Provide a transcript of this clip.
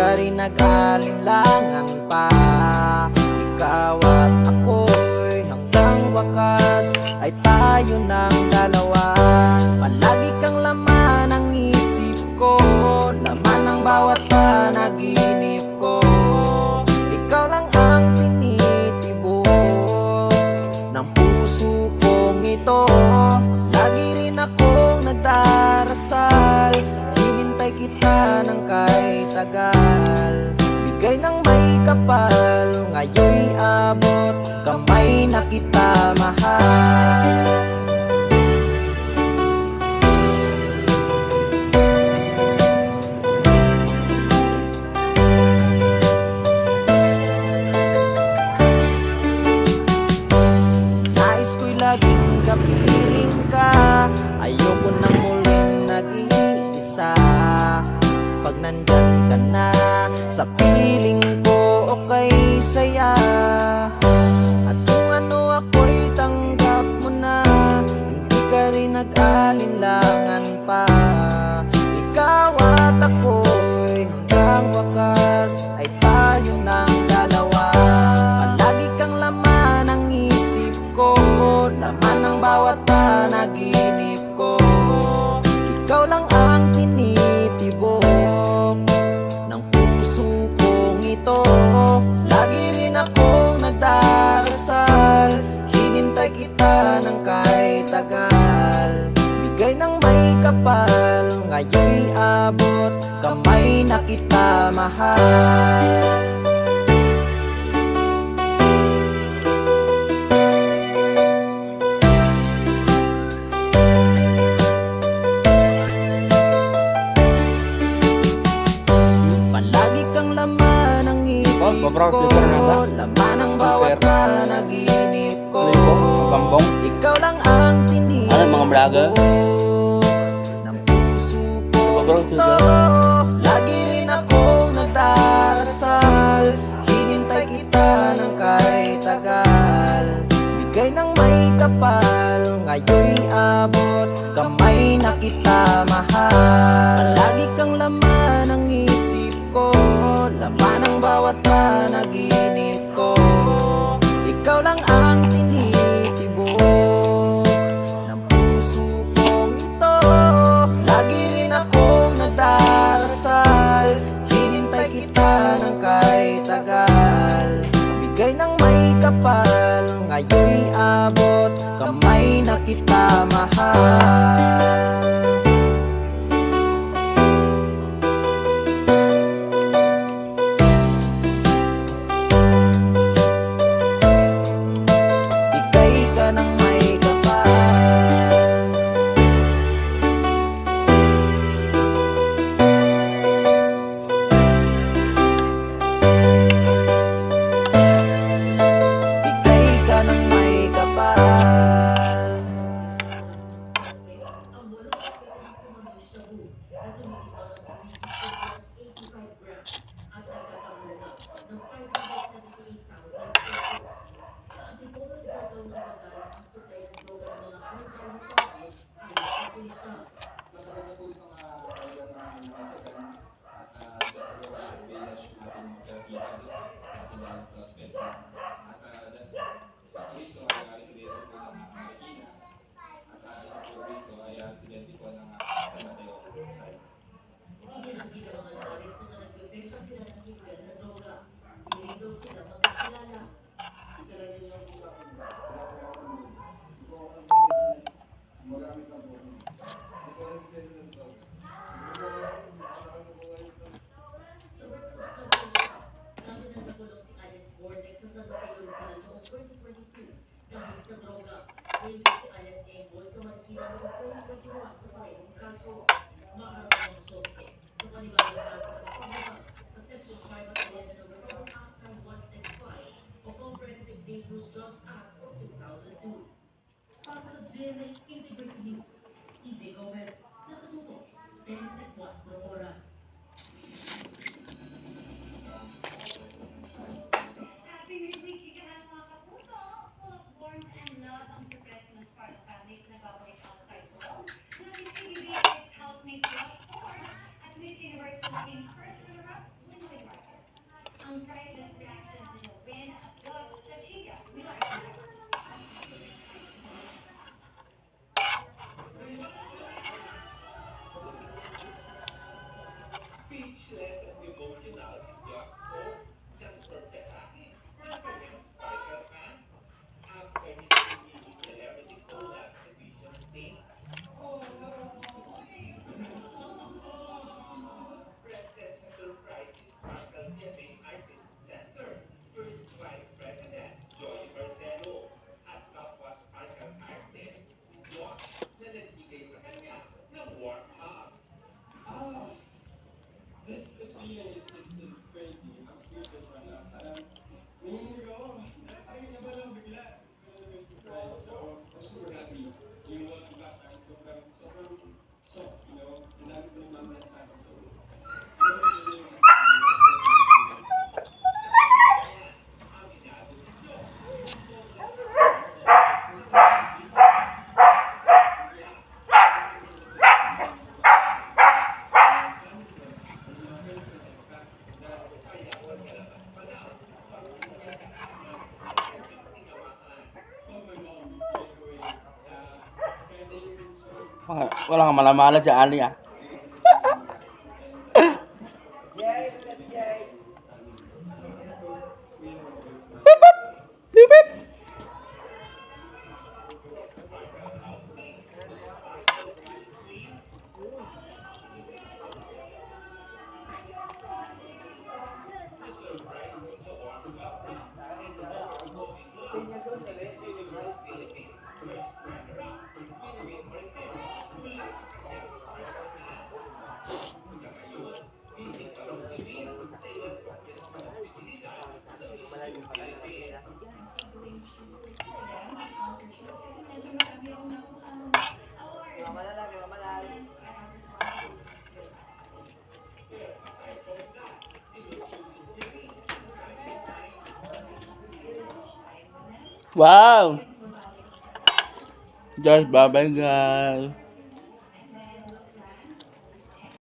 ka rin nag-alinlangan pa. Ikaw at ako'y hanggang wakas ay tayo ng dalawa. Palagi kang laman ng isip ko, laman ng bawat panaginip ko. Ikaw lang ang tinitibok ng puso kong ito. Lagi rin akong nagdarasal, hinintay kita ng kahit tagal. Bigay ng may kapal, ngayon'y abot kamay na kita mahal. Nais ko'y laging kapiling ka, ayoko nang muling nag-iisa. Pag nandyan ka na sa piling ko, okay saya. At kung ano ako'y tanggap mo na, hindi ka rin nag-alinlangan pa. Ikaw at ako'y hanggang wakas ay tayo ng dalawa. Palagi kang laman ng isip ko, laman ng bawat panaginip ko. Ikaw lang ang tinitibok ng puso kong ito. Lagi rin akong nagdarasal, hinintay kita ng kahit tagal. Bigay ng may kapal, ngayon'y abot kamay na kita mahal. Palagi kang laman ng isip ko, laman ng bawat panaginip ko. Ikaw lang ang tinitibok ng puso ko ito. Lagi rin akong nagdarasal, hinintay kita ng kahit tagal. Bigay ng may kapal, ngayon'y abot kamay na kita mahal. Palagi kang laman ng isip ko, laman ng bawat panaginip ko. Ikaw lang ang tinitibok ng puso kong ito. Lagi rin akong nagdarasal, hinintay kita ng kahit tagal. Bigay ng may kapal, ngayon'y abot kamay na kita mahal. At Miss Universe Philippines first runner-up, Lindsay Wala kang malamala dyan, Ali ah. Beep, beep. Wow! Guys, bye-bye guys.